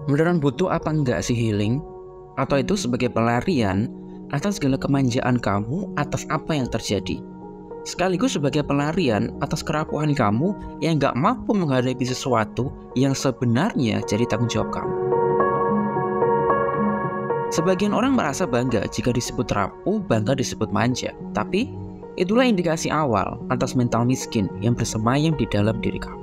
Beneran butuh apa enggak sih healing? Atau itu sebagai pelarian atas segala kemanjaan kamu atas apa yang terjadi? Sekaligus sebagai pelarian atas kerapuhan kamu yang enggak mampu menghadapi sesuatu yang sebenarnya jadi tanggung jawab kamu. Sebagian orang merasa bangga jika disebut rapuh, bangga disebut manja. Tapi, itulah indikasi awal atas mental miskin yang bersemayam di dalam diri kamu.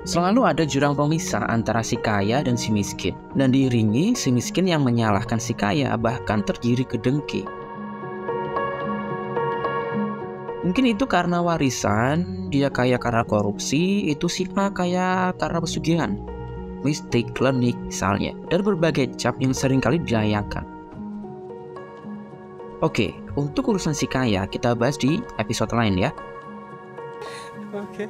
Selalu ada jurang pemisah antara si kaya dan si miskin, dan diiringi si miskin yang menyalahkan si kaya bahkan tergiring ke dengki. Mungkin itu karena warisan, dia kaya karena korupsi, itu si A kaya karena pesugihan, mistik, klinik misalnya, dan berbagai cap yang seringkali dilayangkan. Oke, untuk urusan si kaya kita bahas di episode lain ya. Oke.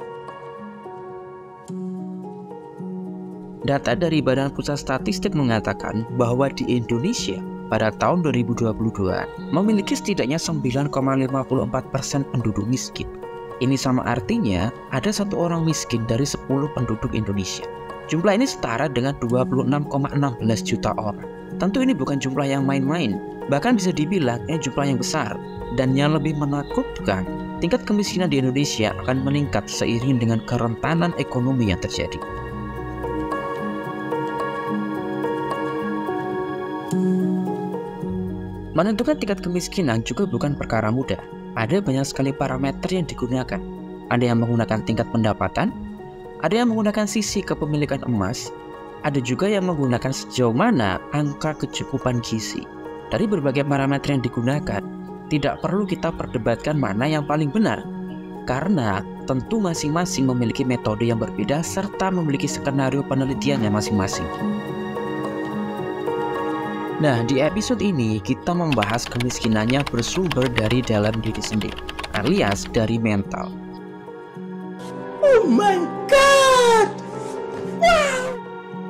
Data dari Badan Pusat Statistik mengatakan bahwa di Indonesia pada tahun 2022 memiliki setidaknya 9,54% penduduk miskin. Ini sama artinya ada 1 orang miskin dari 10 penduduk Indonesia. Jumlah ini setara dengan 26,16 juta orang. Tentu ini bukan jumlah yang main-main, bahkan bisa dibilang ini jumlah yang besar. Dan yang lebih menakutkan, tingkat kemiskinan di Indonesia akan meningkat seiring dengan kerentanan ekonomi yang terjadi. Menentukan tingkat kemiskinan juga bukan perkara mudah. Ada banyak sekali parameter yang digunakan. Ada yang menggunakan tingkat pendapatan, ada yang menggunakan sisi kepemilikan emas, ada juga yang menggunakan sejauh mana angka kecukupan gizi. Dari berbagai parameter yang digunakan, tidak perlu kita perdebatkan mana yang paling benar, karena tentu masing-masing memiliki metode yang berbeda serta memiliki skenario penelitiannya masing-masing. Nah, di episode ini kita membahas kemiskinan yang bersumber dari dalam diri sendiri, alias dari mental. Oh my god! Wow!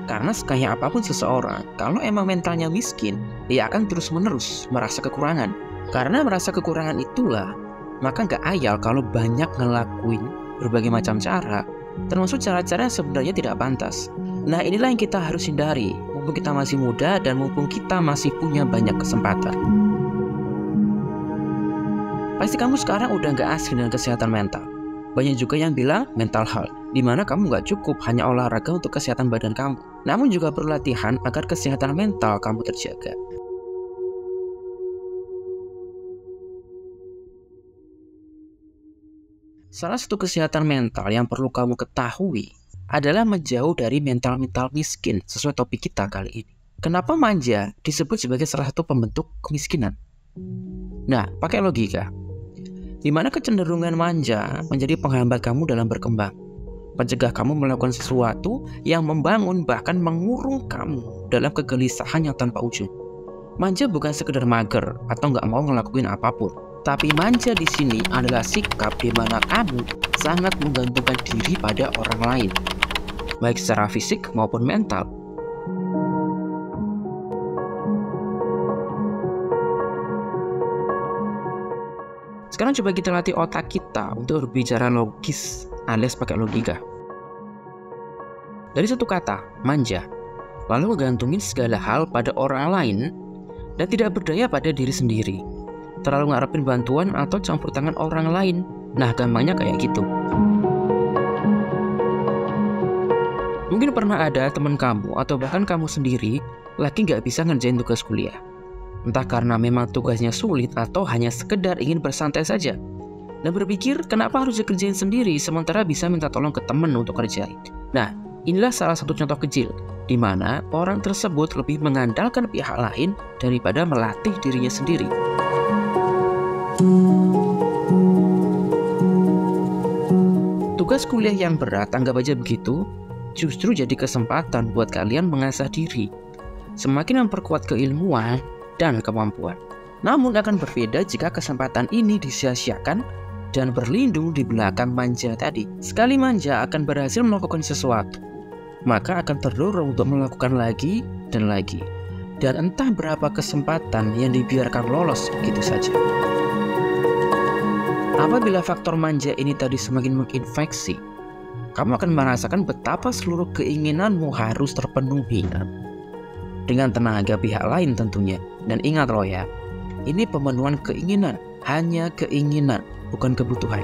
Karena sekaya apapun seseorang, kalau emang mentalnya miskin, dia akan terus-menerus merasa kekurangan. Karena merasa kekurangan itulah, maka gak ayal kalau banyak ngelakuin berbagai macam cara, termasuk cara-cara yang sebenarnya tidak pantas. Nah, inilah yang kita harus hindari, mumpung kita masih muda dan mumpung kita masih punya banyak kesempatan. Pasti kamu sekarang udah gak asing dengan kesehatan mental. Banyak juga yang bilang mental health, dimana kamu gak cukup hanya olahraga untuk kesehatan badan kamu, namun juga perlu latihan agar kesehatan mental kamu terjaga. Salah satu kesehatan mental yang perlu kamu ketahui adalah menjauh dari mental-mental miskin sesuai topik kita kali ini. Kenapa manja disebut sebagai salah satu pembentuk kemiskinan? Nah, pakai logika. Di mana kecenderungan manja menjadi penghambat kamu dalam berkembang, mencegah kamu melakukan sesuatu yang membangun bahkan mengurung kamu dalam kegelisahan yang tanpa ujung. Manja bukan sekedar mager atau nggak mau ngelakuin apapun, tapi manja di sini adalah sikap di mana kamu sangat menggantungkan diri pada orang lain, baik secara fisik maupun mental. Sekarang coba kita latih otak kita untuk berbicara logis alias pakai logika. Dari satu kata, manja, lalu menggantungin segala hal pada orang lain dan tidak berdaya pada diri sendiri, terlalu ngarepin bantuan atau campur tangan orang lain. Nah, gampangnya kayak gitu. Mungkin pernah ada teman kamu atau bahkan kamu sendiri lagi nggak bisa ngerjain tugas kuliah. Entah karena memang tugasnya sulit atau hanya sekedar ingin bersantai saja. Dan berpikir kenapa harus dikerjain sendiri sementara bisa minta tolong ke teman untuk kerjain. Nah, inilah salah satu contoh kecil di mana orang tersebut lebih mengandalkan pihak lain daripada melatih dirinya sendiri. Tugas kuliah yang berat, anggap aja begitu, justru jadi kesempatan buat kalian mengasah diri, semakin memperkuat keilmuan dan kemampuan. Namun akan berbeda jika kesempatan ini disia-siakan dan berlindung di belakang manja tadi. Sekali manja akan berhasil melakukan sesuatu, maka akan terdorong untuk melakukan lagi dan lagi. Dan entah berapa kesempatan yang dibiarkan lolos begitu saja. Apabila faktor manja ini tadi semakin menginfeksi, kamu akan merasakan betapa seluruh keinginanmu harus terpenuhi dengan tenaga pihak lain tentunya. Dan ingat loh ya, ini pemenuhan keinginan, hanya keinginan, bukan kebutuhan.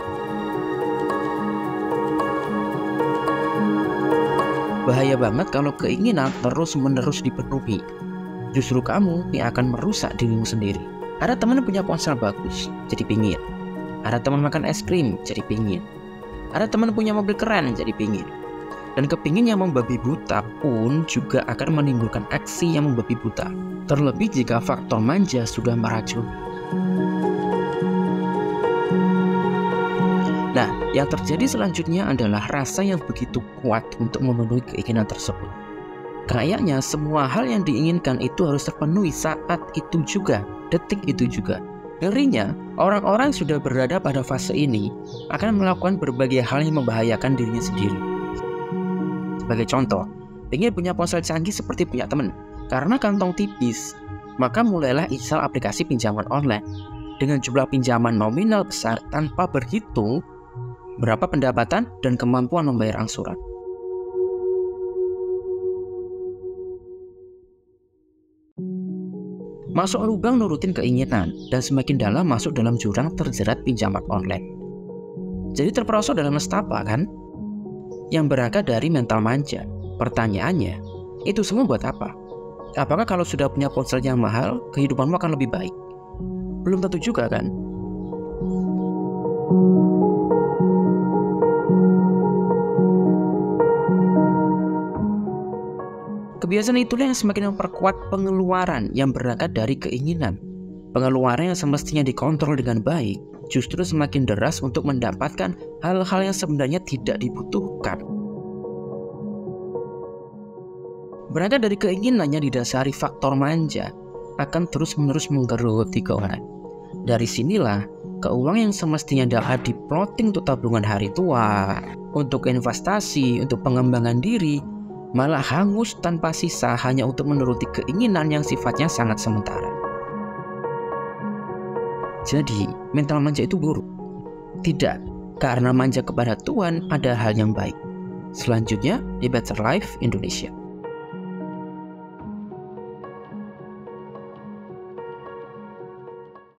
Bahaya banget kalau keinginan terus-menerus dipenuhi. Justru kamu yang akan merusak dirimu sendiri. Ada teman punya ponsel bagus, jadi pingin. Ada teman makan es krim, jadi pingin. Ada teman punya mobil keren, jadi pingin. Dan kepingin yang membabi buta pun juga akan menimbulkan aksi yang membabi buta. Terlebih jika faktor manja sudah meracuni. Nah, yang terjadi selanjutnya adalah rasa yang begitu kuat untuk memenuhi keinginan tersebut. Kayaknya semua hal yang diinginkan itu harus terpenuhi saat itu juga, detik itu juga. Ngerinya, orang-orang yang sudah berada pada fase ini akan melakukan berbagai hal yang membahayakan dirinya sendiri. Sebagai contoh, ingin punya ponsel canggih seperti punya teman. Karena kantong tipis, maka mulailah install aplikasi pinjaman online dengan jumlah pinjaman nominal besar tanpa berhitung berapa pendapatan dan kemampuan membayar angsuran. Masuk lubang nurutin keinginan dan semakin dalam masuk dalam jurang terjerat pinjaman online. Jadi terperosok dalam nestapa kan? Yang berangkat dari mental manja. Pertanyaannya, itu semua buat apa? Apakah kalau sudah punya ponsel yang mahal, kehidupanmu akan lebih baik? Belum tentu juga kan? Kebiasaan itulah yang semakin memperkuat pengeluaran yang berangkat dari keinginan. Pengeluaran yang semestinya dikontrol dengan baik justru semakin deras untuk mendapatkan hal-hal yang sebenarnya tidak dibutuhkan. Berangkat dari keinginan yang didasari faktor manja akan terus-menerus menggerogoti keuangan. Dari sinilah keuangan yang semestinya dapat diploting untuk tabungan hari tua, untuk investasi, untuk pengembangan diri, malah hangus tanpa sisa hanya untuk menuruti keinginan yang sifatnya sangat sementara. Jadi, mental manja itu buruk? Tidak, karena manja kepada Tuhan ada hal yang baik. Selanjutnya di Better Life Indonesia.